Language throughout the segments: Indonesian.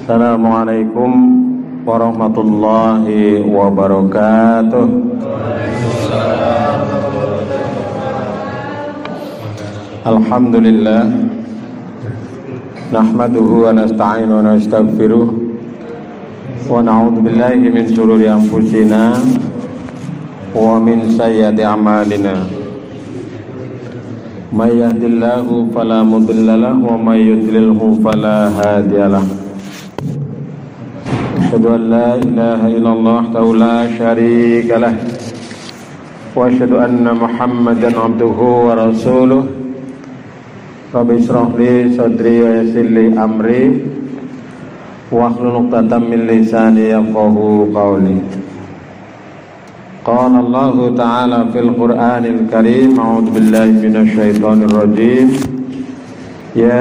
Assalamualaikum warahmatullahi wabarakatuh. Alhamdulillah, nahmaduhu wa nasta'inu wa nastaghfiruh wa na'udzu billahi min shururi anfusina wa min sayyiati a'malina. May yahdihillahu fala mudilla lahu wa may yudlilhu fala hadiya lahu. Asyhadu an la ilaha illallah wahdahu la syarika lah wa asyhadu anna Muhammadan abduhu wa rasuluh. Rabbi shrah li sadri wa yassir li amri wahlul 'uqdatam min lisani yafqahu qawli. Qala Allah ta'ala fil Qur'anil Karim, a'udzu billahi minasy syaithanir rajim. Ya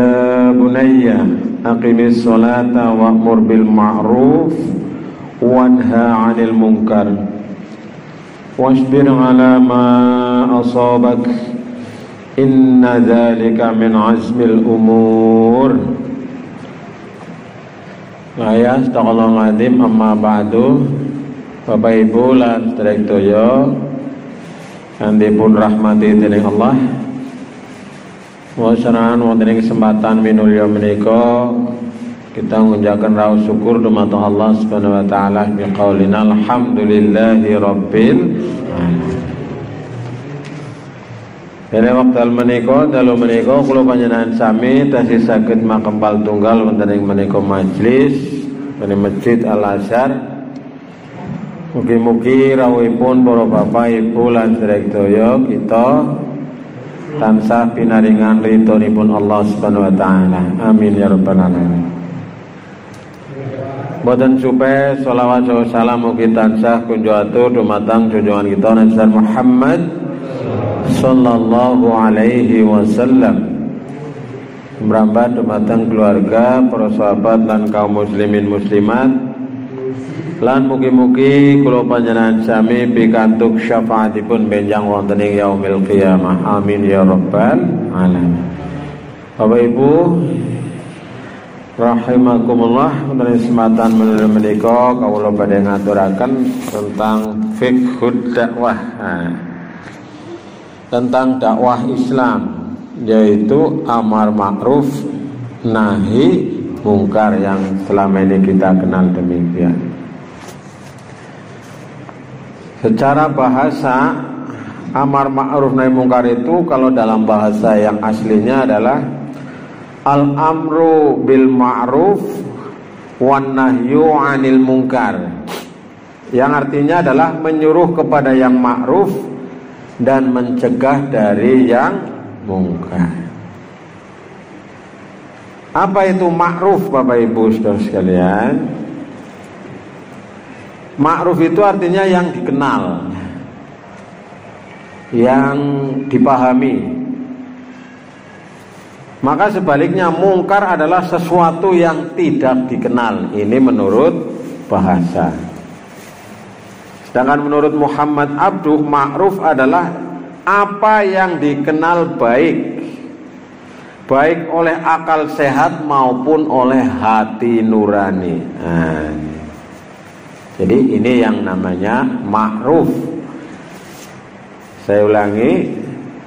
bunayya aqimis sholata wa'mur bil ma'ruf wanha 'anil munkar wasbir 'ala ma asabak inna dzalika min azmil umur. La astagfirullah azim, amma ba'du. Bapak Ibu lan sedherek kang dipun rahmati dening Allah, wassanan wonten ing kesempatan minulya menika kita ngunjakaken raos syukur dumateng Allah Subhanahu wa taala bi qaulina alhamdulillahi rabbil alamin. Dene wekdal menika dalu menika kula panjenengan sami tasih saged makempal tunggal wonten ing menika majelis ing Masjid Al Azhar. Mugi-mugi rawuhipun para bapak ibu lan sedherek kita tansah pinaringan ridhonipun Allah Subhanahu wa taala. Amin ya rabbal alamin. Boten supe sholawat wa salam mugi tansah kunjo atur dumateng junjungan kita Nabi Muhammad sallallahu alaihi wasallam. Mrambat dumateng keluarga, para sahabat lan kaum muslimin muslimat. Lan mugi-mugi kula panjenengan sami pikantuk syafaatipun benjang wonten ing yaumil qiyamah. Amin ya rabbal alamin. Bapak Ibu rahimakumullah, wonten kesempatan menika kawula badhe ngaturaken tentang fiqhud dakwah. Tentang dakwah Islam, yaitu amar ma'ruf nahi mungkar yang selama ini kita kenal demikian. Secara bahasa, amar ma'ruf nahi mungkar itu kalau dalam bahasa yang aslinya adalah al-amru bil ma'ruf wan nahyu 'anil munkar. Yang artinya adalah menyuruh kepada yang ma'ruf dan mencegah dari yang mungkar. Apa itu ma'ruf Bapak Ibu saudara sekalian? Ma'ruf itu artinya yang dikenal, yang dipahami. Maka sebaliknya mungkar adalah sesuatu yang tidak dikenal. Ini menurut bahasa. Sedangkan menurut Muhammad Abduh, ma'ruf adalah apa yang dikenal baik oleh akal sehat maupun oleh hati nurani. Jadi ini yang namanya ma'ruf. Saya ulangi,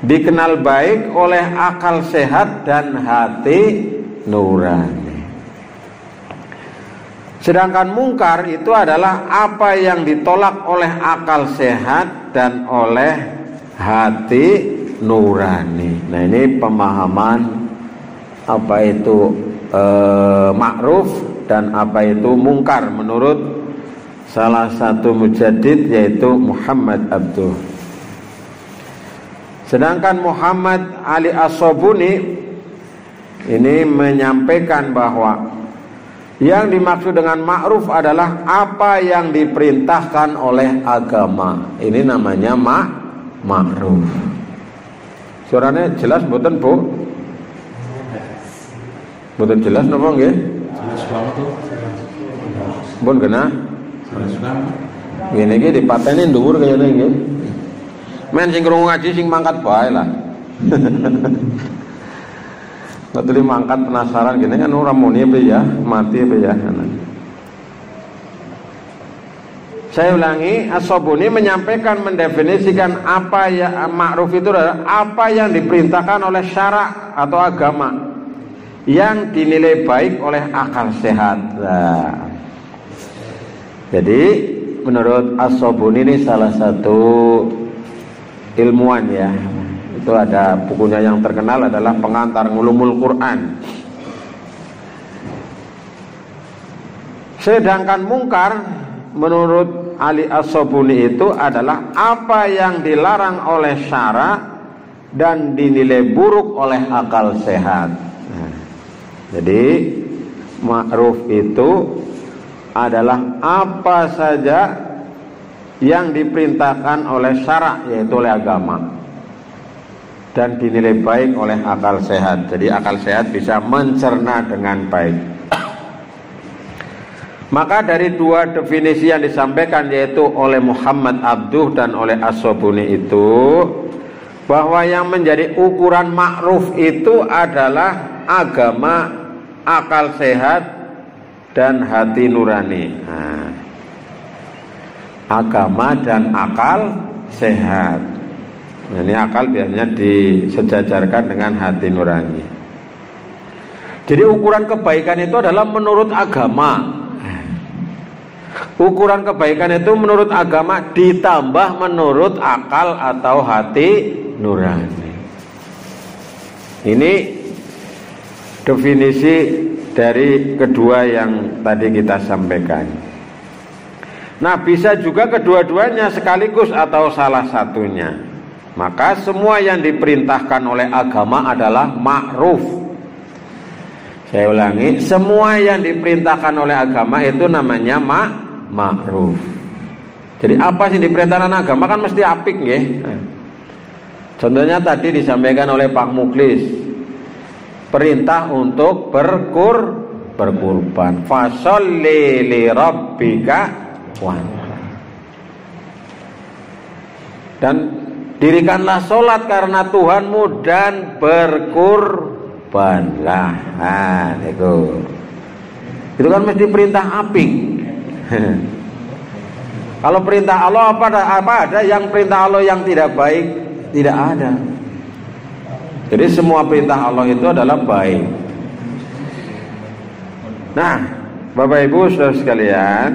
dikenal baik oleh akal sehat dan hati nurani. Sedangkan mungkar itu adalah apa yang ditolak oleh akal sehat dan oleh hati nurani. Nah, ini pemahaman apa itu ma'ruf dan apa itu mungkar menurut salah satu mujaddid, yaitu Muhammad Abduh. Sedangkan Muhammad Ali As-Sabuni ini menyampaikan bahwa yang dimaksud dengan ma'ruf adalah apa yang diperintahkan oleh agama. Ini namanya ma'ruf. Suaranya jelas mboten, Bu? Mboten jelas napa nggih? Jelas banget tuh. Pun kena? Ngene iki dipateni dhuwur kaya ngene nggih. Men sing krungu ngaji sing mangkat bae lah. Betul mangkat penasaran gini kan orang muni apa ya, mati apa ya. Saya ulangi, As-Sabuni menyampaikan, mendefinisikan apa ya ma'ruf itu adalah apa yang diperintahkan oleh syarak atau agama yang dinilai baik oleh akal sehat. Nah, jadi menurut As-Sabuni ini salah satu ilmuwan ya. Itu ada bukunya yang terkenal adalah Pengantar Ulumul Quran. Sedangkan mungkar menurut Ali As-Sabuni itu adalah apa yang dilarang oleh syara dan dinilai buruk oleh akal sehat. Nah, jadi ma'ruf itu adalah apa saja yang diperintahkan oleh syara, yaitu oleh agama, dan dinilai baik oleh akal sehat. Jadi akal sehat bisa mencerna dengan baik. Maka dari dua definisi yang disampaikan, yaitu oleh Muhammad Abduh dan oleh As-Sabuni itu, bahwa yang menjadi ukuran ma'ruf itu adalah agama, akal sehat, dan hati nurani. Nah, agama dan akal sehat. Nah, ini akal biasanya disejajarkan dengan hati nurani. Jadi ukuran kebaikan itu adalah menurut agama. Ukuran kebaikan itu menurut agama ditambah menurut akal atau hati nurani. Ini definisi dari kedua yang tadi kita sampaikan. Nah, bisa juga kedua-duanya sekaligus atau salah satunya. Maka semua yang diperintahkan oleh agama adalah ma'ruf. Saya ulangi, semua yang diperintahkan oleh agama itu namanya ma'ruf. Jadi apa sih diperintahkan agama kan mesti apik nggih. Contohnya tadi disampaikan oleh Pak Muklis, perintah untuk berkurban. Fasholli li rabbika wanhar. Dan dirikanlah sholat karena Tuhanmu dan berkurbanlah. Nah, itu kan mesti perintah apik. Kalau perintah Allah apa ada yang perintah Allah yang tidak baik? Tidak ada. Jadi semua perintah Allah itu adalah baik. Nah, Bapak Ibu Saudara sekalian,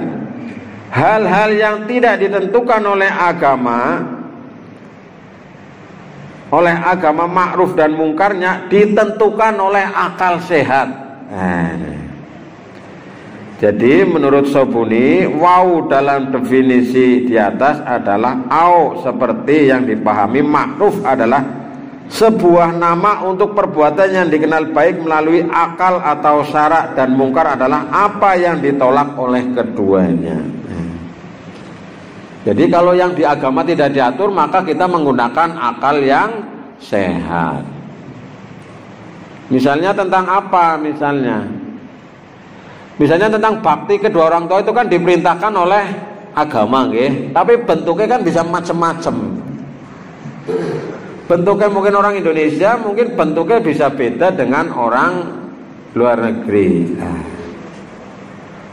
hal-hal yang tidak ditentukan oleh agama ma'ruf dan mungkarnya ditentukan oleh akal sehat. Nah, jadi menurut Sabuni, wau dalam definisi di atas adalah au seperti yang dipahami ma'ruf adalah sebuah nama untuk perbuatan yang dikenal baik melalui akal atau syarak, dan mungkar adalah apa yang ditolak oleh keduanya. Jadi kalau yang di agama tidak diatur, maka kita menggunakan akal yang sehat. Misalnya tentang apa? Misalnya tentang bakti kedua orang tua itu kan diperintahkan oleh agama, nggih. Tapi bentuknya kan bisa macam-macam. Bentuknya mungkin orang Indonesia, mungkin bentuknya bisa beda dengan orang luar negeri.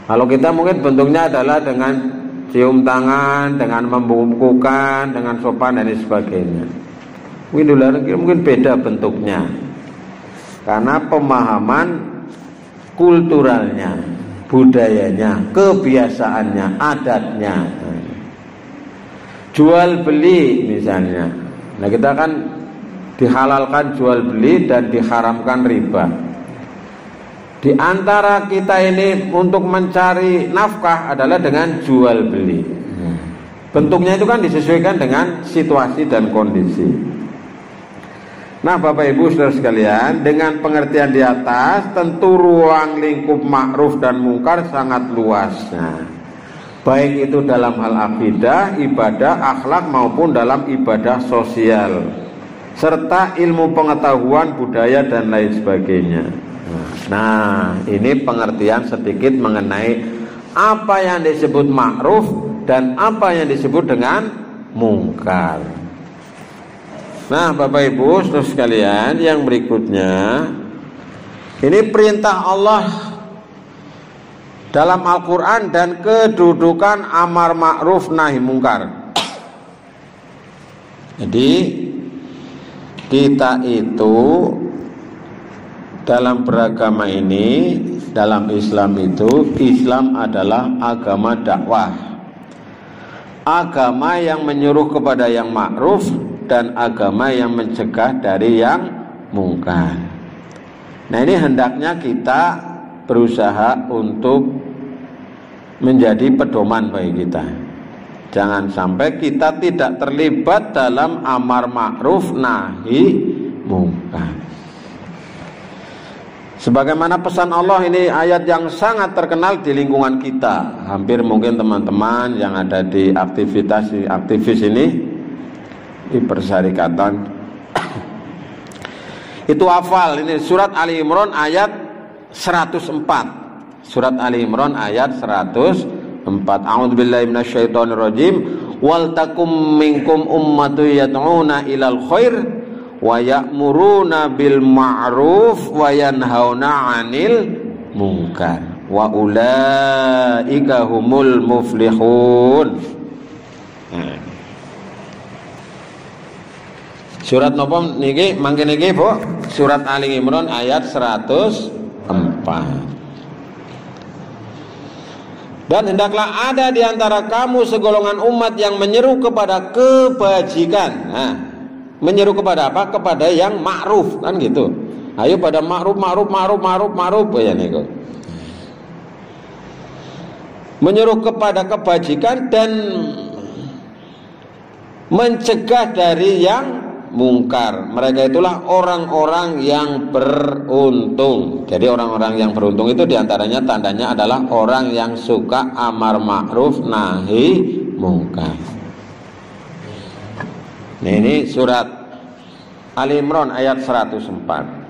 Kalau kita mungkin bentuknya adalah dengan cium tangan, dengan membukukan, dengan sopan dan sebagainya. Mungkin di luar negeri mungkin beda bentuknya, karena pemahaman kulturalnya, budayanya, kebiasaannya, adatnya. Jual beli misalnya. Nah, kita kan dihalalkan jual beli dan diharamkan riba. Di antara kita ini untuk mencari nafkah adalah dengan jual beli. Bentuknya itu kan disesuaikan dengan situasi dan kondisi. Nah, Bapak Ibu Saudara sekalian, dengan pengertian di atas tentu ruang lingkup ma'ruf dan mungkar sangat luas. Nah, baik itu dalam hal akidah, ibadah, akhlak maupun dalam ibadah sosial, serta ilmu pengetahuan, budaya dan lain sebagainya. Nah, ini pengertian sedikit mengenai apa yang disebut ma'ruf dan apa yang disebut dengan mungkar. Nah, Bapak Ibu Saudara sekalian, yang berikutnya Ini perintah Allah dalam Al-Quran dan kedudukan amar ma'ruf nahi mungkar. Jadi kita itu dalam beragama ini, dalam Islam itu, Islam adalah agama dakwah, agama yang menyuruh kepada yang ma'ruf dan agama yang mencegah dari yang mungkar. Nah, ini hendaknya kita berusaha untuk menjadi pedoman bagi kita. Jangan sampai kita tidak terlibat dalam amar ma'ruf nahi mungkar. Sebagaimana pesan Allah, ini ayat yang sangat terkenal di lingkungan kita. Hampir mungkin teman-teman yang ada di aktivis ini di persyarikatan itu hafal. Ini surat Ali Imran ayat 104. Surat Ali Imran ayat 104. A'udzubillahi minasyaitonirrajim. Wal takum minkum ummatun yad'una ilal khair wa ya'muruna bil ma'ruf wa yanhauna 'anil munkar wa ulaika humul muflihun. Surat napa niki mangke niki Bu? Surat Ali Imran ayat 104. Dan hendaklah ada di antara kamu segolongan umat yang menyeru kepada kebajikan. Nah, menyeru kepada apa? Kepada yang ma'ruf, kan gitu. Ayo pada ma'ruf ya niku. Menyeru kepada kebajikan dan mencegah dari yang mungkar. Mereka itulah orang-orang yang beruntung. Jadi orang-orang yang beruntung itu diantaranya tandanya adalah orang yang suka amar ma'ruf nahi mungkar. Nah, ini surat Ali Imran ayat 104.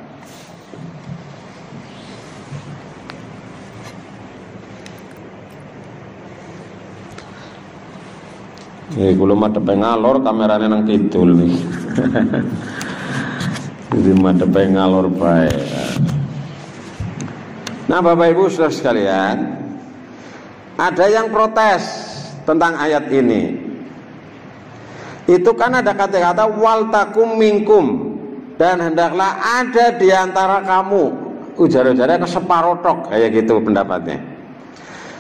Kulo madhep ngalor kamerane nang kidul nih. Jadi madhep ngalor bae. Nah, Bapak Ibu Saudara sekalian, ada yang protes tentang ayat ini. Itu kan ada kata-kata wal takum minkum, dan hendaklah ada di antara kamu. Ujar-ujarnya separotok kayak gitu pendapatnya.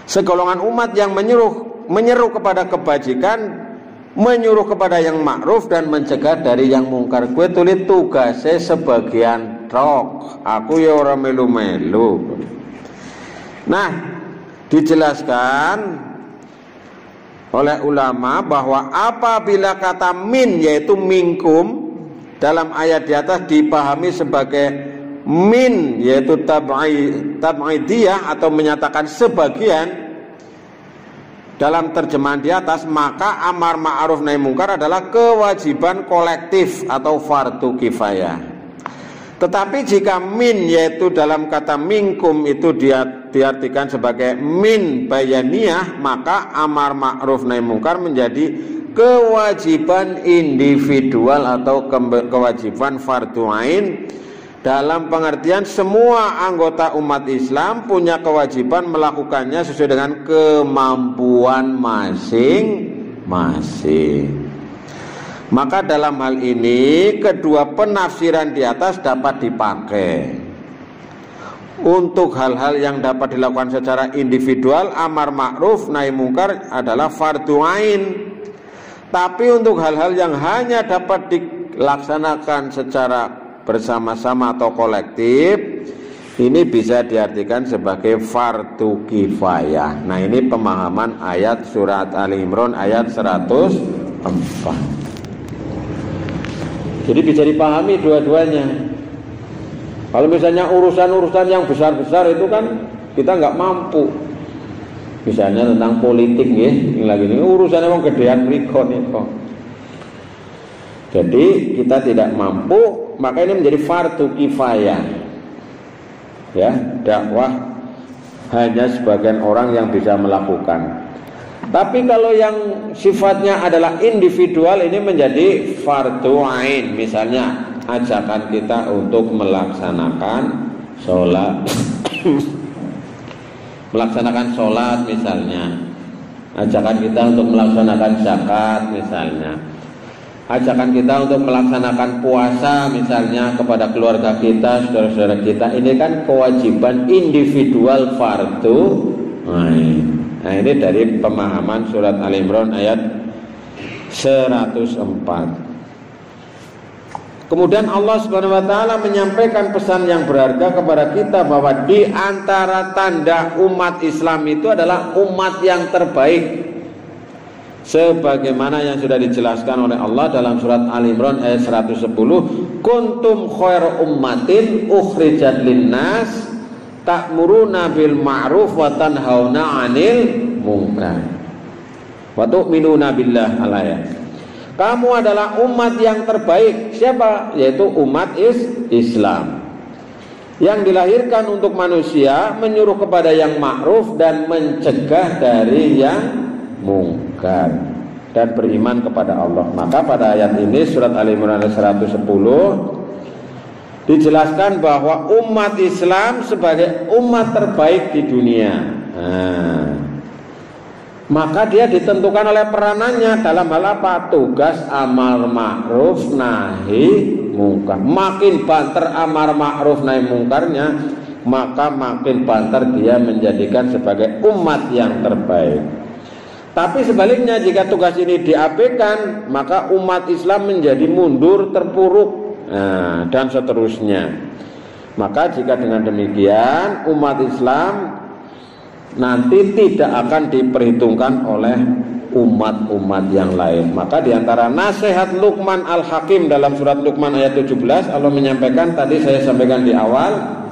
Segolongan umat yang menyeru kepada kebajikan, menyuruh kepada yang ma'ruf dan mencegah dari yang mungkar. Gue tulis tugasnya sebagian tok, aku ya orang melu-melu. Nah, dijelaskan oleh ulama bahwa apabila kata min yaitu minkum dalam ayat di atas dipahami sebagai min yaitu tab'idiyah atau menyatakan sebagian dalam terjemahan di atas, maka amar ma'ruf nahi mungkar adalah kewajiban kolektif atau fardu kifayah. Tetapi jika min yaitu dalam kata minkum itu diartikan sebagai min bayaniyah, maka amar ma'ruf nahi mungkar menjadi kewajiban individual atau kewajiban fardu ain. Dalam pengertian semua anggota umat Islam punya kewajiban melakukannya sesuai dengan kemampuan masing-masing. Maka dalam hal ini kedua penafsiran di atas dapat dipakai. Untuk hal-hal yang dapat dilakukan secara individual, amar ma'ruf nahi mungkar adalah fardu ain. Tapi untuk hal-hal yang hanya dapat dilaksanakan secara bersama-sama atau kolektif, ini bisa diartikan sebagai fardu kifayah. Nah, ini pemahaman ayat surat Ali Imran ayat 104. Jadi bisa dipahami dua-duanya. Kalau misalnya urusan-urusan yang besar-besar itu kan kita nggak mampu. Misalnya tentang politik ya, yang lagi ini urusannya mau gedean mriko niku. Jadi kita tidak mampu, maka ini menjadi fardu kifayah. Ya, dakwah hanya sebagian orang yang bisa melakukan. Tapi kalau yang sifatnya adalah individual, ini menjadi fardu ain. Misalnya ajakan kita untuk melaksanakan sholat melaksanakan sholat misalnya, ajakan kita untuk melaksanakan zakat misalnya, ajakan kita untuk melaksanakan puasa misalnya kepada keluarga kita, saudara-saudara kita, ini kan kewajiban individual fardu. Nah ini dari pemahaman surat Al-Imran ayat 104. Kemudian Allah Subhanahu wa taala menyampaikan pesan yang berharga kepada kita bahwa di antara tanda umat Islam itu adalah umat yang terbaik. Sebagaimana yang sudah dijelaskan oleh Allah dalam surat Al-Imran ayat 110, kuntum khairu ummatin ukhrijat linnas ta'muruna bil ma'ruf wa tanhauna 'anil munkar wa tu'minuna billah al-ayat. Kamu adalah umat yang terbaik. Siapa? Yaitu umat Islam yang dilahirkan untuk manusia, menyuruh kepada yang ma'ruf dan mencegah dari yang mungkar, dan beriman kepada Allah. Maka pada ayat ini surat Al-Imran 110 dijelaskan bahwa umat Islam sebagai umat terbaik di dunia. Maka dia ditentukan oleh peranannya dalam hal apa? Tugas amar ma'ruf nahi mungkar. Makin banter amar ma'ruf nahi mungkarnya, maka makin banter dia menjadikan sebagai umat yang terbaik. Tapi sebaliknya, jika tugas ini diabaikan, maka umat Islam menjadi mundur, terpuruk, dan seterusnya. Maka jika dengan demikian, umat Islam nanti tidak akan diperhitungkan oleh umat-umat yang lain. Maka diantara nasihat Luqman Al-Hakim dalam surat Luqman ayat 17, Allah menyampaikan, tadi saya sampaikan di awal,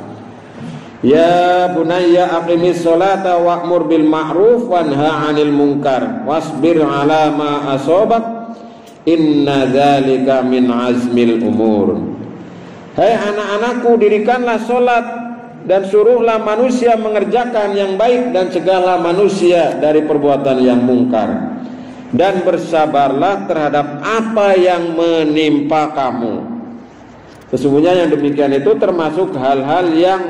ya bunayya aqimis sholata wa'mur bil ma'ruf wanha 'anil munkar wasbir 'ala ma asabak inna dzalika min azmil umur. Hai anak-anakku, dirikanlah sholat dan suruhlah manusia mengerjakan yang baik dan cegahlah manusia dari perbuatan yang mungkar, dan bersabarlah terhadap apa yang menimpa kamu. Sesungguhnya yang demikian itu termasuk hal-hal yang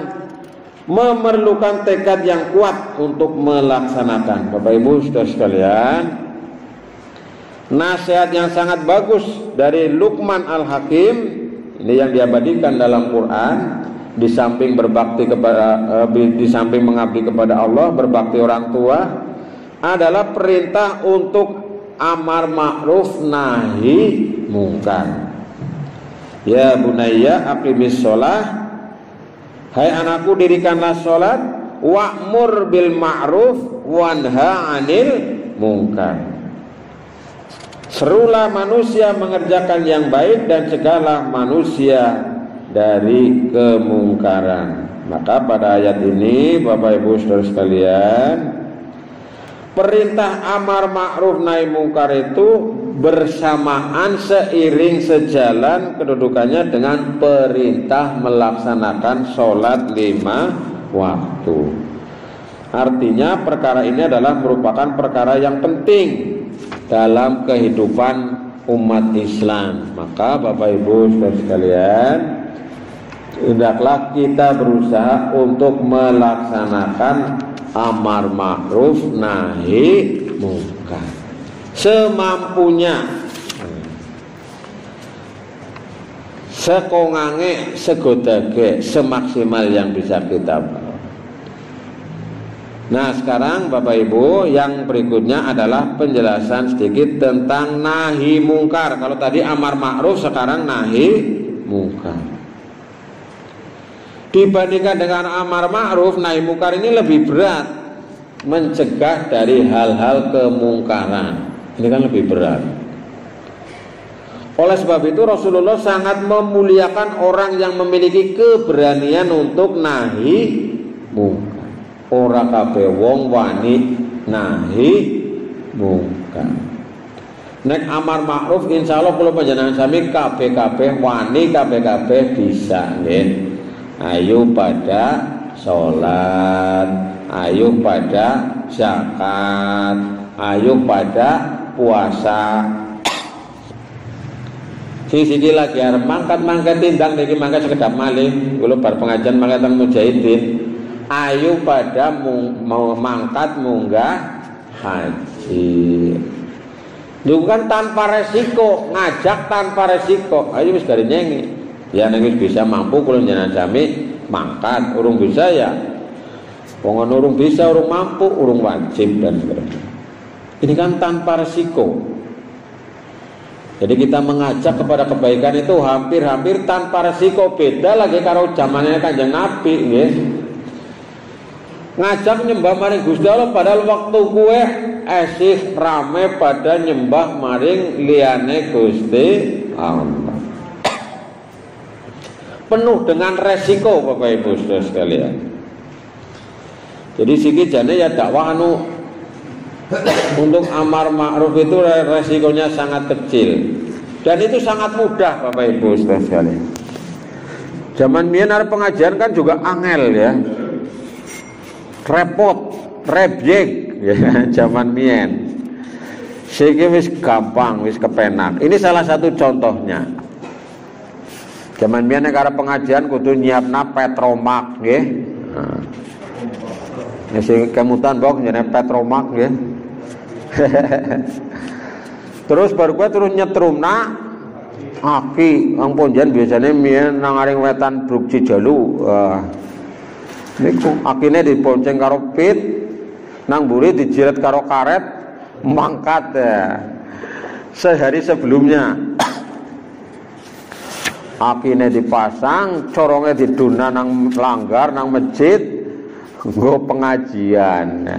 memerlukan tekad yang kuat untuk melaksanakan. Bapak Ibu saudara sekalian, nasihat yang sangat bagus dari Luqman Al-Hakim ini yang diabadikan dalam Quran. Di samping berbakti kepada, di samping mengabdi kepada Allah, berbakti orang tua, adalah perintah untuk amar ma'ruf nahi mungkar. Ya bunayya aqimis sholah, hai anakku, dirikanlah sholat, wa'mur bil ma'ruf wanha 'anil mungkar. Serulah manusia mengerjakan yang baik dan cegahlah manusia dari kemungkaran. Maka pada ayat ini, Bapak Ibu saudara sekalian, perintah amar ma'ruf nahi mungkar itu bersamaan, seiring, sejalan kedudukannya dengan perintah melaksanakan sholat 5 waktu. Artinya perkara ini adalah merupakan perkara yang penting dalam kehidupan umat Islam. Maka Bapak Ibu saudara sekalian, hendaklah kita berusaha untuk melaksanakan amar ma'ruf nahi mungkar semampunya, sekongange, segodage, semaksimal yang bisa kita bawa. Nah sekarang Bapak Ibu, yang berikutnya adalah penjelasan sedikit tentang nahi mungkar. Kalau tadi amar ma'ruf, sekarang nahi mungkar. Dibandingkan dengan amar ma'ruf, nahi mungkar ini lebih berat, mencegah dari hal-hal kemungkaran. Ini kan lebih berat. Oleh sebab itu Rasulullah sangat memuliakan orang yang memiliki keberanian untuk nahi mungkar. Ora kabeh wong wani nahi mungkar. Nek amar ma'ruf insyaallah kula panjenengan sami kabeh-kabeh wani, kabeh-kabeh bisa nggih. Ayo pada sholat, ayo pada zakat, ayo pada puasa. Sing lagi arep mangkat tindang niki mangkat sekedap malih, kula bar pengajian mangkat teng Mujahidin. Ayo pada mau mangkat munggah haji. Itu kan tanpa resiko, ngajak tanpa resiko. Ayo wis gari nyengi. Ya nek wis bisa mampu kula jenengan sami mangkat, urung bisa ya. Wong urung bisa, urung mampu, urung wajib dan sebagainya. Ini kan tanpa resiko. Jadi kita mengajak kepada kebaikan itu hampir-hampir tanpa resiko. Beda lagi karo zamannya Kanjeng Nabi nggih. Ngajak nyembah maring Gusti Allah padahal waktu kue esih rame pada nyembah maring liyane Gusti Allah. Penuh dengan resiko Bapak Ibu Saudara sekalian. Jadi siki jane ya dakwah untuk amar ma'ruf itu resikonya sangat kecil dan itu sangat mudah Bapak Ibu Saudara sekalian. Zaman biyen arep pengajian kan juga angel ya. Repot, rebjek ya zaman biyen. Siki wis gampang, wis kepenak. Ini salah satu contohnya. Zaman biyen nek arep pengajian kudu nyiapna petromak nggih. Nah, sing kemutan bok jenenge petromak nggih. Terus baru gue terus nyetrumna aki ang ponjan biasanya mien nang aring wetan Bruk Cijalu. Niku akine dibonceng karo pit nang mburi dijiret karo karet mangkat ya. Sehari sebelumnya akine dipasang, corongnya diduna nang langgar nang masjid nggo pengajian.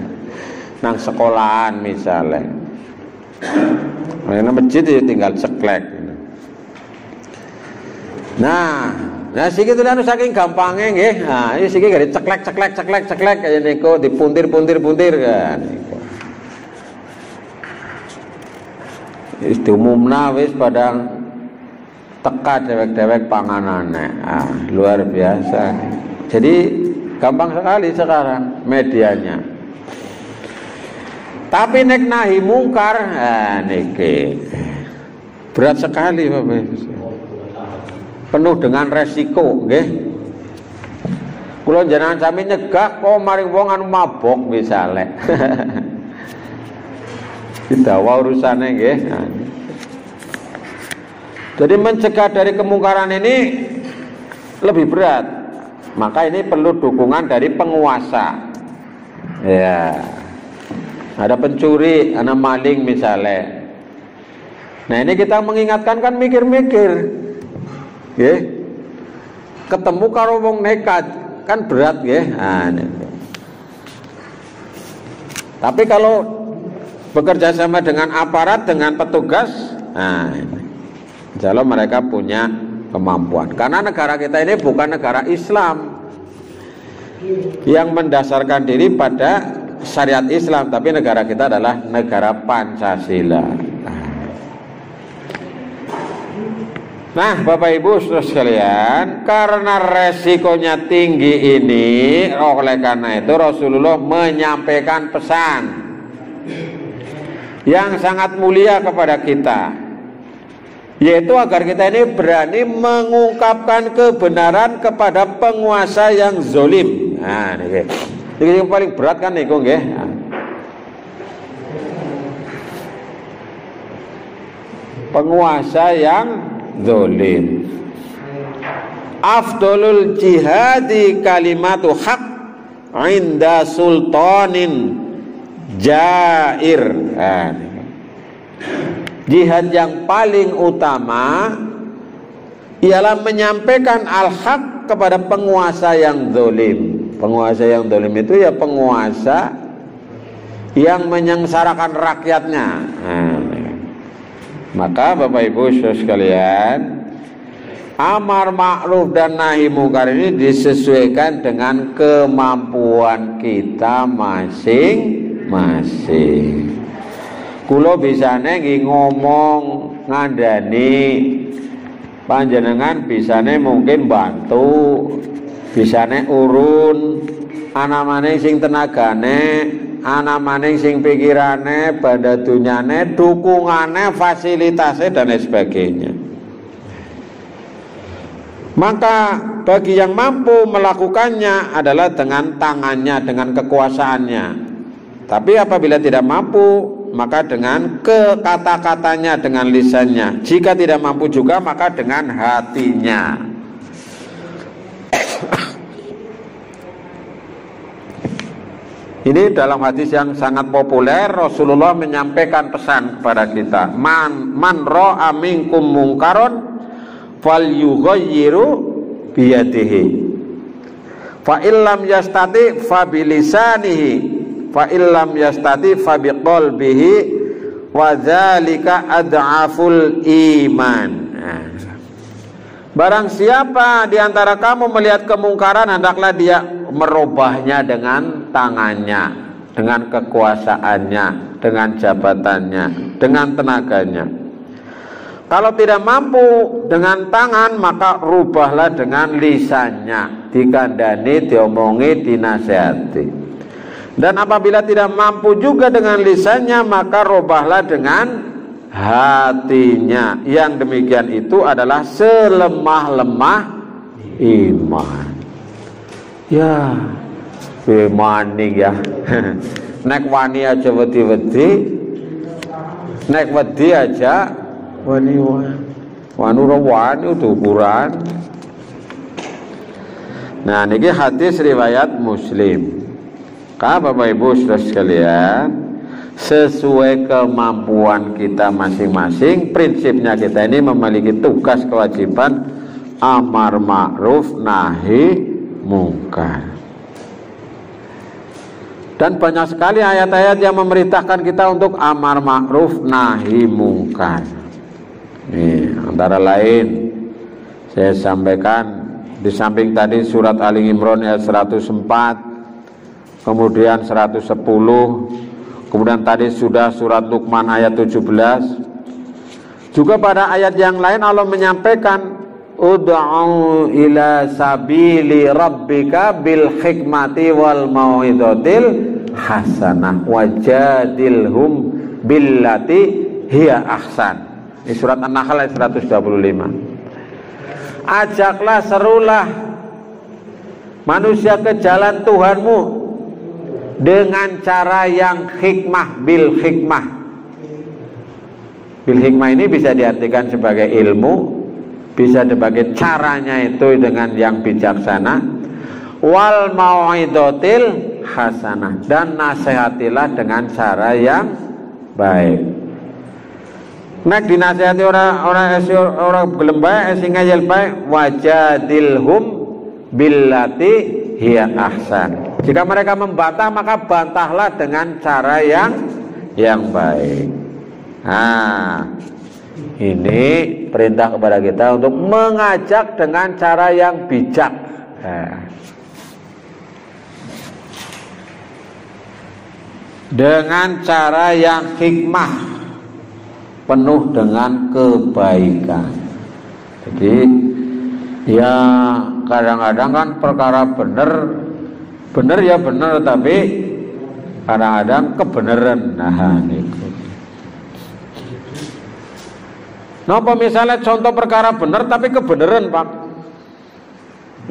Nang sekolahan misalnya, nang masjid ya tinggal ceklek. Nah siki tuh saking gampangnya nggih. Nah, ini siki gak ceklek kayak niku dipuntir kan. Wis diumumna wis pada teka dewek-dewek panganane. Ah, luar biasa. Jadi gampang sekali sekarang medianya. Tapi nek nahi mungkar, niki berat sekali Bapak. Penuh dengan resiko, nggih. Kula jenengan sami nyegah kok maring wong anu mabok misale. Didawa urusane nggih. Jadi mencegah dari kemungkaran ini lebih berat. Maka ini perlu dukungan dari penguasa. Ya. Ada pencuri, ada maling misalnya. Nah ini kita mengingatkan kan mikir-mikir, ya. Ketemu karo wong nekat kan berat, ya. Nah, tapi kalau bekerja sama dengan aparat, dengan petugas, nah, kalau mereka punya kemampuan. Karena negara kita ini bukan negara Islam yang mendasarkan diri pada syariat Islam, tapi negara kita adalah negara Pancasila. Nah, Bapak Ibu saudara sekalian, karena resikonya tinggi ini, oleh karena itu Rasulullah menyampaikan pesan yang sangat mulia kepada kita, yaitu agar kita ini berani mengungkapkan kebenaran kepada penguasa yang zolim. Nah, ini yang paling berat kan niku nggih. Penguasa yang zalim. Afdalul jihadi kalimatu haq inda sultanin jair. Jihad yang paling utama ialah menyampaikan al-haq kepada penguasa yang zalim. Penguasa yang zalim itu ya penguasa yang menyengsarakan rakyatnya. Maka Bapak Ibu saudara sekalian, amar ma'ruf dan nahi mungkar ini disesuaikan dengan kemampuan kita masing-masing. Kulo bisane nggih ngomong ngandani, panjenengan bisane mungkin bantu, bisane urun, ana maning sing tenagane, ana maning sing pikirane, banda dunyane, dukungane, fasilitasnya dan lain sebagainya. Maka bagi yang mampu melakukannya adalah dengan tangannya, dengan kekuasaannya. Tapi apabila tidak mampu, maka dengan kata-katanya, dengan lisannya. Jika tidak mampu juga, maka dengan hatinya. Ini dalam hadis yang sangat populer, Rasulullah menyampaikan pesan kepada kita, man ra'a minkum mungkaron falyughayyiru biyadihi, fa illam yastati fa bilisanihi, fa illam yastati fa biqalbihi, wa dzalika ad'aful iman. Barang siapa di antara kamu melihat kemungkaran, hendaklah dia merubahnya dengan tangannya, dengan kekuasaannya, dengan jabatannya, dengan tenaganya. Kalau tidak mampu dengan tangan, maka rubahlah dengan lisannya, dikandani, diomongi, dinasehati. Dan apabila tidak mampu juga dengan lisannya, maka rubahlah dengan hatinya. Yang demikian itu adalah selemah-lemah iman. Ya, bemaning ya. Nek wani aja wedi-wedi, nek wedi aja wani itu ukuran. Nah, niki hadis riwayat Muslim. Bapak Ibu saudara sekalian, sesuai kemampuan kita masing-masing, prinsipnya kita ini memiliki tugas kewajiban amar ma'ruf nahi mungkar. Dan banyak sekali ayat-ayat yang memerintahkan kita untuk amar ma'ruf nahi mungkar. Antara lain saya sampaikan di samping tadi surat Ali Imran ayat 104, kemudian 110, kemudian tadi sudah surat Luqman ayat 17. Juga pada ayat yang lain Allah menyampaikan ud'u ila sabili rabbika bil hikmati wal mau'izatil hasanah wajadilhum billati hiya ahsan. Ini surat An-Nahl ayat 125. Ajaklah, serulah manusia ke jalan Tuhanmu dengan cara yang hikmah, bil hikmah. Bil hikmah ini bisa diartikan sebagai ilmu, bisa sebagai caranya itu dengan yang bijaksana. Wal mau'izatil hasanah, dan nasihatilah dengan cara yang baik. Nek dinasihati orang gelem bae sing ngayal bae, wajadilhum billati hiya ahsan. Jika mereka membantah, maka bantahlah dengan cara yang baik. Nah, ini perintah kepada kita untuk mengajak dengan cara yang bijak. Dengan cara yang hikmah, penuh dengan kebaikan. Jadi ya kadang-kadang kan perkara bener ya bener, tapi kadang-kadang kebenaran. Nah, niku. Napa misalnya contoh perkara bener tapi kebenaran, Pak?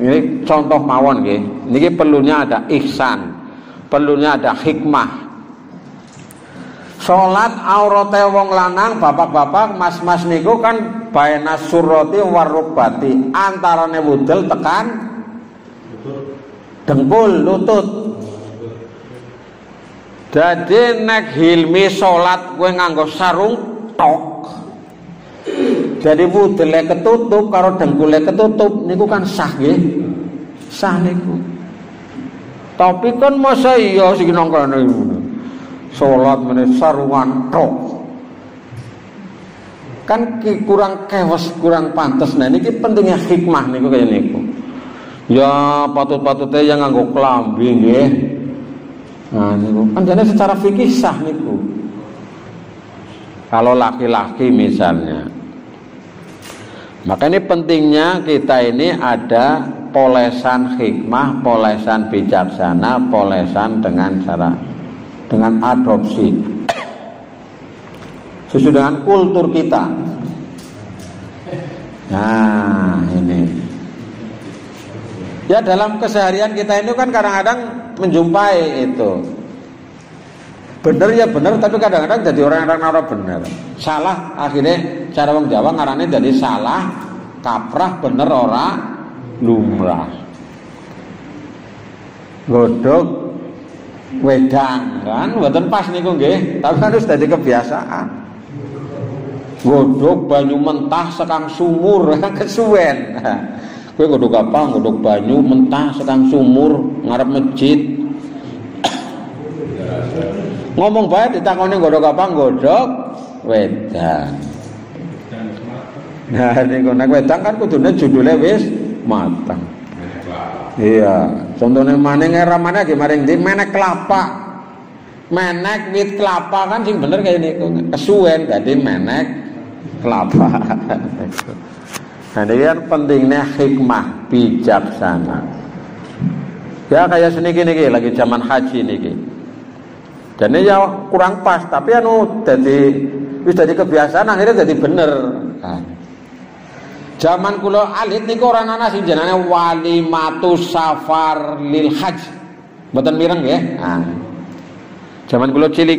Ini contoh mawon nggih. Niki perlunya ada ihsan, perlunya ada hikmah. Salat aurate wong lanang, bapak-bapak, mas-mas niku kan baina surrati warukbati, antarane wudel tekan dengkul lutut. Jadi nek hilmi salat kowe nganggo sarung tok, jadi wudele ketutup karo dengkule ketutup, niku kan sah nggih. Sah niku. Tapi kan masa iya sing nang kene ngono. Salat meneh sarungan tok. Kan kurang kewes, kurang pantes. Nah niki pentingnya hikmah niku kaya niku. Ya patut-patute yang nganggo klambi nggih. Nah niku kan jane secara fikih sah niku. Kalau laki-laki misalnya. Maka ini pentingnya kita ini ada polesan hikmah, polesan bijaksana, polesan dengan adopsi sesuai dengan kultur kita. Nah ini Ya dalam keseharian kita itu kan kadang-kadang menjumpai itu. Bener ya bener, tapi kadang-kadang jadi orang-orang nara bener. Salah akhirnya cara wong Jawa ngarane jadi salah, kaprah bener ora lumrah. Godhog wedang kan mboten pas niku nggih, tapi harus dadi kebiasaan. Godhog banyu mentah sekang sumur kesuwen. Kowe godhog apa? Godhog banyu mentah sekang sumur ngarep masjid. Ngomong bae ditakoni godhog apa? Godhog wedang. Nah, niku nek wedang kan kudune judule wis mateng. Iya, contohnya maning ramane nggih maring ndi menek kelapa. Menek wit kelapa kan sing bener kaya niku. Kesuwen dadi menek kelapa. Nah, ini kan pentingnya hikmah bijaksana. Ya kayak seniki niki lagi zaman haji niki. Dan ini ya kurang pas, tapi anu wis dadi kebiasaan akhirnya jadi bener. Nah, zaman kula alit niku ora ana sing jenenge walimatus safar lil haj. Mboten mireng nggih. Nah, zaman kula cilik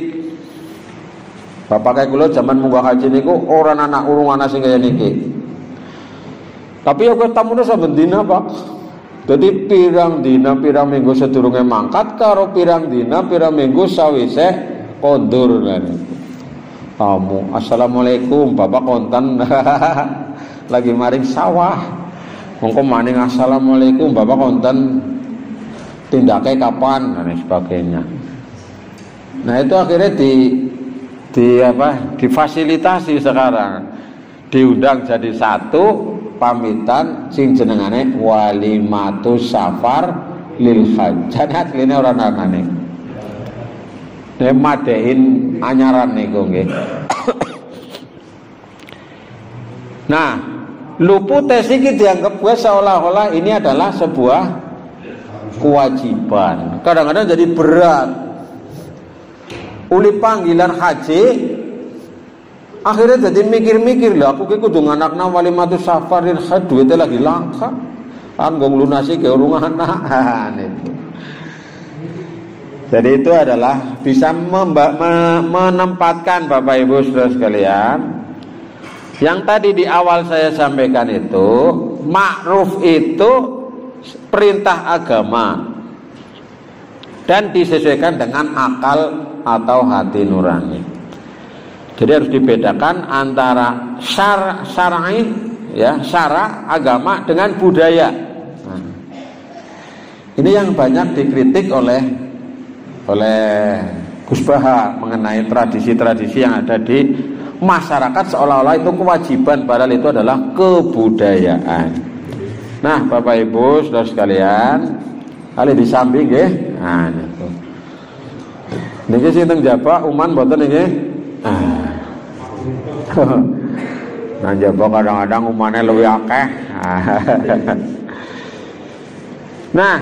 bapak kaya kula zaman munggah haji niku ora ana urung ana sing kaya niki. Tapi ya tamune saben dina, Pak. Jadi pirang dina pirang minggu sedurunge mangkat karo pirang dina pirang minggu sawise kondur niku. Tamu, assalamualaikum, Bapak konten lagi maring sawah. Mongko maning assalamualaikum, Bapak konten tindake kapan dan sebagainya. Nah, itu akhirnya difasilitasi sekarang. Diundang jadi satu pamitan sing jenengane walimatus safar lil hajj. Asline ora nanane. Nek madehin anyaran niku nggih. Nah, lupute iki dianggap seolah-olah ini adalah sebuah kewajiban. Kadang-kadang jadi berat. Uli panggilan haji akhirnya jadi mikir-mikir lah, aku kudu nganakna walimatus safar lil hajj duwite lagi langka. Anggo lunasi ke urung anak. Jadi itu adalah bisa menempatkan Bapak Ibu Saudara sekalian. Yang tadi di awal saya sampaikan itu, ma'ruf itu perintah agama dan disesuaikan dengan akal atau hati nurani. Jadi harus dibedakan antara syar'i ya, syara agama dengan budaya. Nah, ini yang banyak dikritik oleh Gus Baha mengenai tradisi-tradisi yang ada di masyarakat seolah-olah itu kewajiban, padahal itu adalah kebudayaan. Nah, Bapak Ibu Saudara sekalian, kali di samping nggih. Nah, niku. Niki sinten jaba uman mboten niki? Nah, jaba kadang-kadang umane luwih akeh. Nah,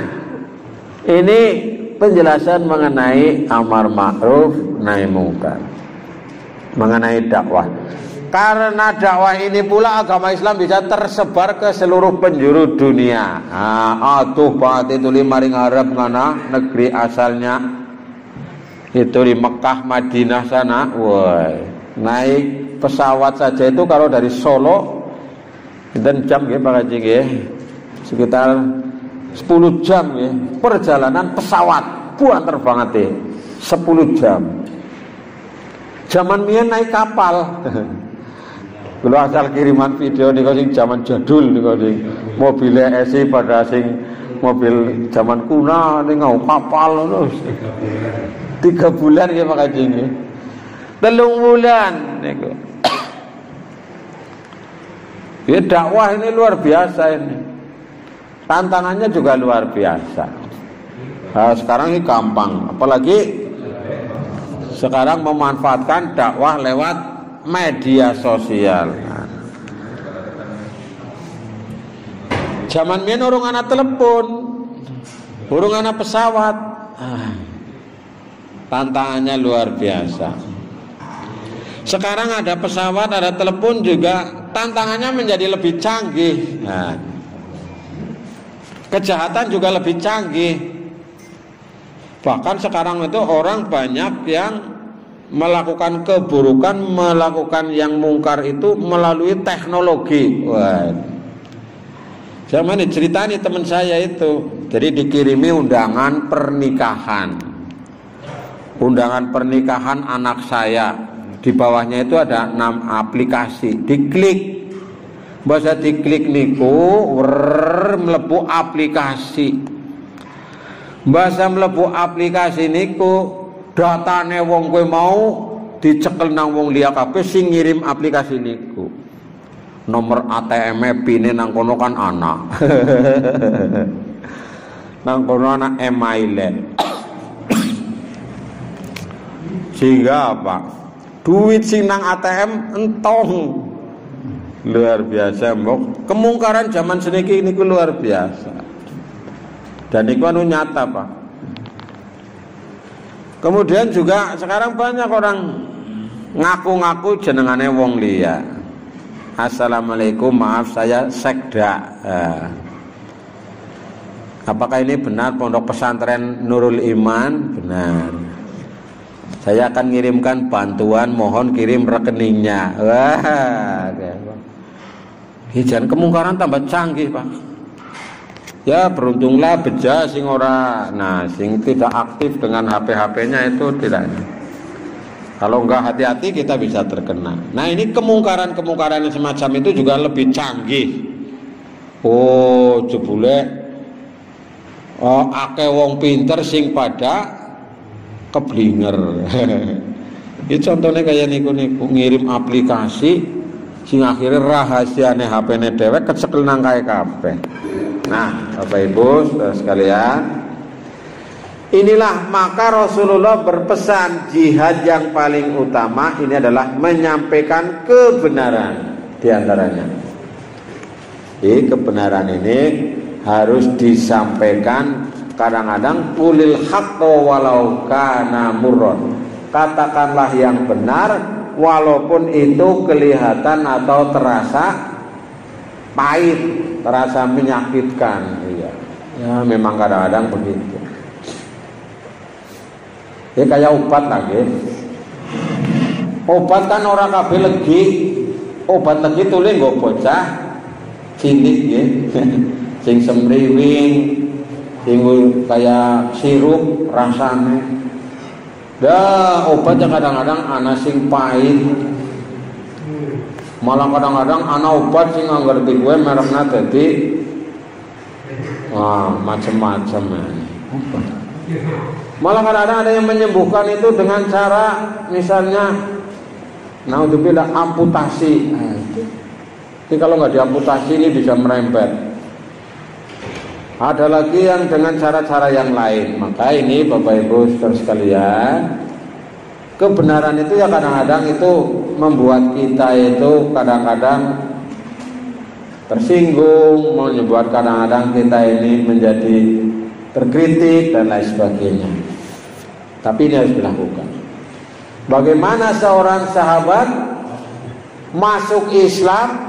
ini penjelasan mengenai amar ma'ruf nahi mungkar, mengenai dakwah. Karena dakwah ini pula agama Islam bisa tersebar ke seluruh penjuru dunia. Aduh banget itu maring Arab ngana negeri asalnya itu di Mekah, Madinah sana. Woi, naik pesawat saja itu kalau dari Solo dan jam ya Pak Haji ya, sekitar 10 jam ya, perjalanan pesawat buanter banget ya, 10 jam. Zaman mian naik kapal. Kalau asal kiriman video nih sing zaman jadul nih sing mobilnya esi pada sing mobil zaman kuno nih ngau kapal terus 3 bulan ya Pak Haji ini, 3 bulan nih. Ya dakwah ini luar biasa ini. Tantangannya juga luar biasa. Nah, sekarang ini gampang, apalagi sekarang memanfaatkan dakwah lewat media sosial. Zaman biyen urung ana telepon, urung ana pesawat. Tantangannya luar biasa. Sekarang ada pesawat, ada telepon juga, tantangannya menjadi lebih canggih. Nah, Kejahatan juga lebih canggih. Bahkan sekarang itu orang banyak yang melakukan keburukan, melakukan yang mungkar itu melalui teknologi. Wah. Zaman ini ceritanya teman saya itu, jadi dikirimi undangan pernikahan. Undangan pernikahan anak saya. Di bawahnya itu ada 6 aplikasi. Diklik. Bahasa diklik niku mlebu aplikasi. Bahasa mlebu aplikasi niku datane wong kowe mau dicekel nang wong liya kabeh sing ngirim aplikasi niku. Nomor ATM-e pine nang kono kan ana. Nang kono ana email. Sehingga apa? Duit sing nang ATM entong. Luar biasa, mbok. Kemungkaran zaman seniki niku luar biasa. Dan niku anu nyata, Pak. Kemudian juga sekarang banyak orang ngaku-ngaku jenengane wong liya. Assalamualaikum, maaf saya sekda. Apakah ini benar pondok pesantren Nurul Iman? Benar. Saya akan ngirimkan bantuan, mohon kirim rekeningnya. Wah, hijan kemungkaran tambah canggih, Pak. Ya beruntunglah beja sing ora, nah sing tidak aktif dengan HP-HP-nya itu tidak. Kalau enggak hati-hati kita bisa terkena. Nah ini kemungkaran-kemungkaran yang semacam itu juga lebih canggih. Oh jebule, akeh wong pinter sing pada keblinger. Ini contohnya kayak niku ngirim aplikasi sing akhirnya rahasiane HP-ne dhewek kecekel nang kae kabeh. Nah, Bapak Ibu saudara sekalian, inilah maka Rasulullah berpesan jihad yang paling utama ini adalah menyampaikan kebenaran diantaranya. Jadi kebenaran ini harus disampaikan. Kadang-kadang ulil haqqo walau kana murron. Katakanlah yang benar walaupun itu kelihatan atau terasa pahit, terasa menyakitkan. Iya. Ya memang kadang-kadang begitu. Ya kayak obat lagi. Obat kan orang kabeh legi. Obat legi tulen nggo bocah cilik nggih. Sing semriwing, sing kayak sirup rasane. Dah obatnya kadang-kadang ana sing pahit. Malah kadang-kadang ana obat sing ngerti kowe merekna dadi macam-macam. Malah kadang-kadang ada yang menyembuhkan itu dengan cara misalnya naudzubillah amputasi. Jadi kalau nggak diamputasi ini bisa merembet. Ada lagi yang dengan cara-cara yang lain. Maka ini Bapak Ibu saudara sekalian, kebenaran itu ya kadang-kadang itu membuat kita itu kadang-kadang tersinggung, membuat kadang-kadang kita ini menjadi terkritik dan lain sebagainya. Tapi ini harus dilakukan. Bagaimana seorang sahabat masuk Islam?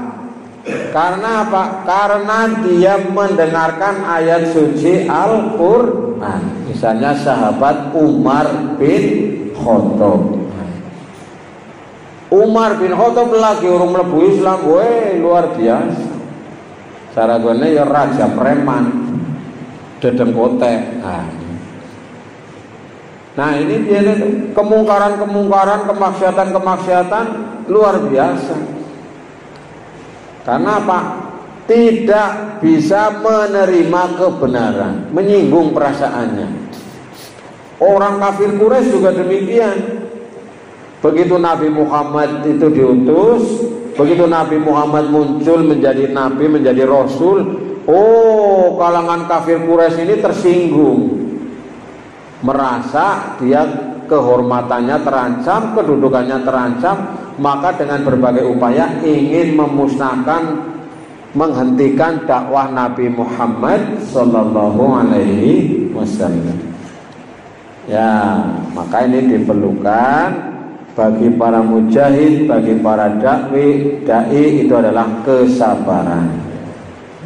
Karena apa? Karena dia mendengarkan ayat suci Al-Quran. Misalnya sahabat Umar bin Khattab. Umar bin Khattab lagi orang mlebu Islam, luar biasa. Cara gue ya raja preman, dedengkote. Nah ini dia kemungkaran-kemungkaran, kemaksiatan-kemaksiatan luar biasa. Karena apa? Tidak bisa menerima kebenaran, menyinggung perasaannya. Orang kafir Quraisy juga demikian. Begitu Nabi Muhammad itu diutus, begitu Nabi Muhammad muncul menjadi nabi, menjadi rasul, kalangan kafir Quraisy ini tersinggung. Merasa dia kehormatannya terancam, kedudukannya terancam, maka dengan berbagai upaya ingin memusnahkan, menghentikan dakwah Nabi Muhammad sallallahu alaihi wasallam. Ya, maka ini diperlukan bagi para mujahid, bagi para dai itu adalah kesabaran.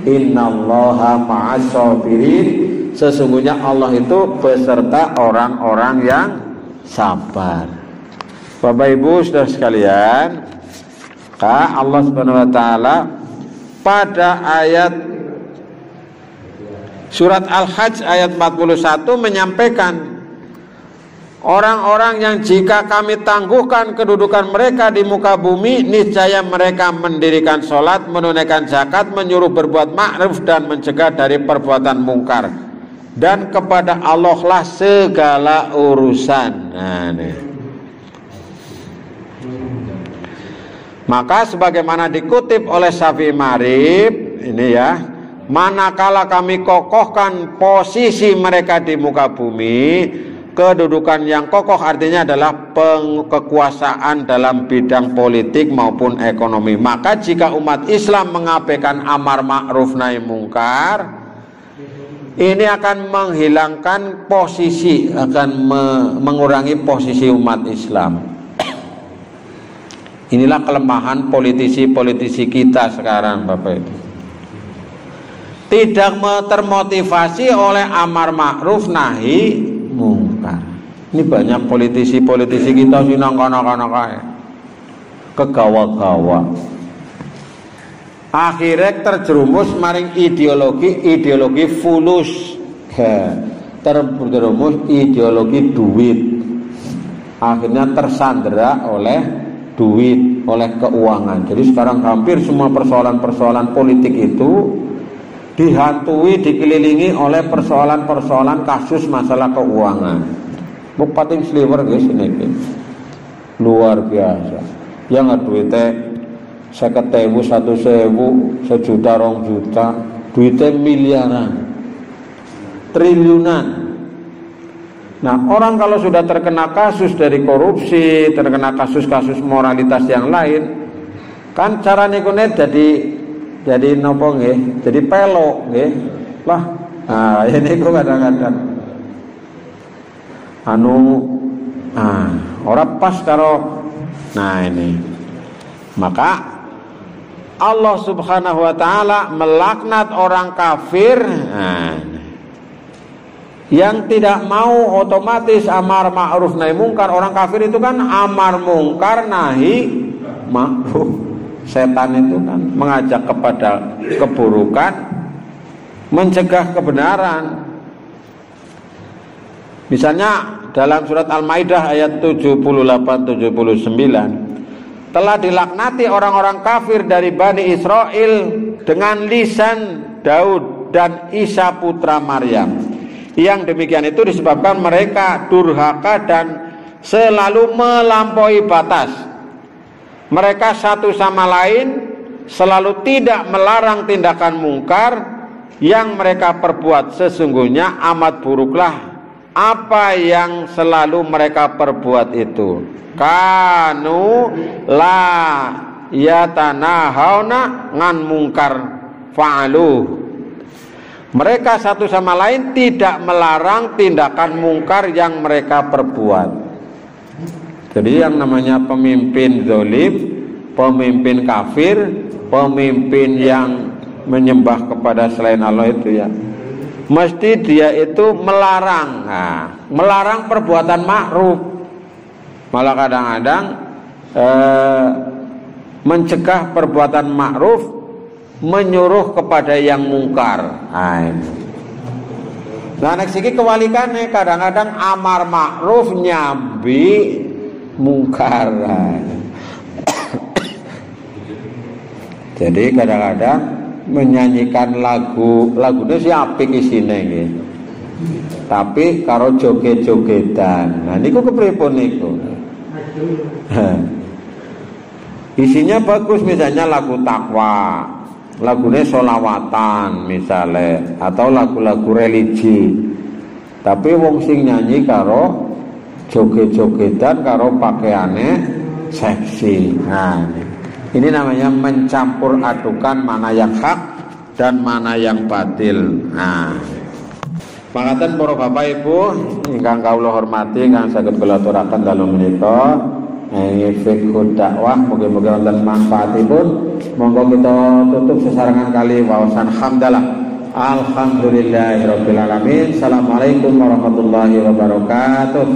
Innallaha ma'as sabirin. Sesungguhnya Allah itu beserta orang-orang yang sabar. Bapak Ibu saudara sekalian, Allah Subhanahu wa taala pada ayat surat Al-Hajj ayat 41 menyampaikan orang-orang yang jika kami tangguhkan kedudukan mereka di muka bumi, niscaya mereka mendirikan sholat, menunaikan zakat, menyuruh berbuat ma'ruf dan mencegah dari perbuatan mungkar, dan kepada Allah lah segala urusan. Nah, nih. Maka sebagaimana dikutip oleh Syafi'i Ma'rib ini ya, manakala kami kokohkan posisi mereka di muka bumi, kedudukan yang kokoh artinya adalah kekuasaan dalam bidang politik maupun ekonomi. Maka jika umat Islam mengabaikan amar ma'ruf nahi mungkar, ini akan menghilangkan posisi, akan mengurangi posisi umat Islam. Inilah kelemahan politisi-politisi kita sekarang, Bapak Ibu. Tidak termotivasi oleh amar ma'ruf nahi mungkar. Ini banyak politisi-politisi kita sinang kana-kana kae. Kegawa-gawa. Akhirnya terjerumus maring ideologi fulus. Terjerumus ideologi duit. Akhirnya tersandera oleh duit, oleh keuangan. Jadi sekarang hampir semua persoalan-persoalan politik itu dihantui, dikelilingi oleh persoalan-persoalan kasus masalah keuangan. Bupati sliver guys ini luar biasa. Yang duitnya 50.000, 100.000, sejuta, 2 juta, duitnya miliaran, triliunan. Nah, orang kalau sudah terkena kasus dari korupsi, terkena kasus-kasus moralitas yang lain, kan cara nikune jadi nopo nggih, jadi pelok nggih. Lah, nah ini kok kadang-kadang ora pas karo. Nah, ini. Maka Allah Subhanahu wa taala melaknat orang kafir yang tidak mau otomatis amar ma'ruf nahi mungkar. Orang kafir itu kan amar mungkar nahi ma'ruf. Setan itu kan mengajak kepada keburukan, mencegah kebenaran. Misalnya dalam surat Al-Maidah ayat 78-79, telah dilaknati orang-orang kafir dari Bani Israel dengan lisan Daud dan Isa putra Maryam. Yang demikian itu disebabkan mereka durhaka dan selalu melampaui batas. Mereka satu sama lain selalu tidak melarang tindakan mungkar yang mereka perbuat. Sesungguhnya amat buruklah apa yang selalu mereka perbuat itu. Kanu la yatanahawna ngan mungkar fa'aluh. Mereka satu sama lain tidak melarang tindakan mungkar yang mereka perbuat. Jadi yang namanya pemimpin zalim, pemimpin kafir, pemimpin yang menyembah kepada selain Allah itu ya, mesti dia itu melarang. Nah, melarang perbuatan ma'ruf. Malah kadang-kadang mencegah perbuatan ma'ruf, menyuruh kepada yang mungkar. Nah, nek siki kewalikane, kadang-kadang amar ma'ruf nyambi mungkar. Jadi kadang-kadang menyanyikan lagunya si apik isine nggih. Tapi karo joget-jogetan. Nah niku kepripun niku? Isinya bagus, misalnya lagu takwa, lagunya sholawatan misalnya, atau lagu-lagu religi. Tapi wong sing nyanyi karo joget-jogetan, karo pakaiannya seksi. Nah, ini namanya mencampur adukan mana yang hak dan mana yang batil. Nah, mangkaten para Bapak Ibu ingkang kawula hormati, ingkang saged kula aturaken dalu menika, Ini fikih dakwah, moga-moga wonten manfaatipun. Monggo kita tutup sesarengan kali wawasan hamdalah. Alhamdulillahirabbil alamin. Assalamualaikum warahmatullahi wabarakatuh.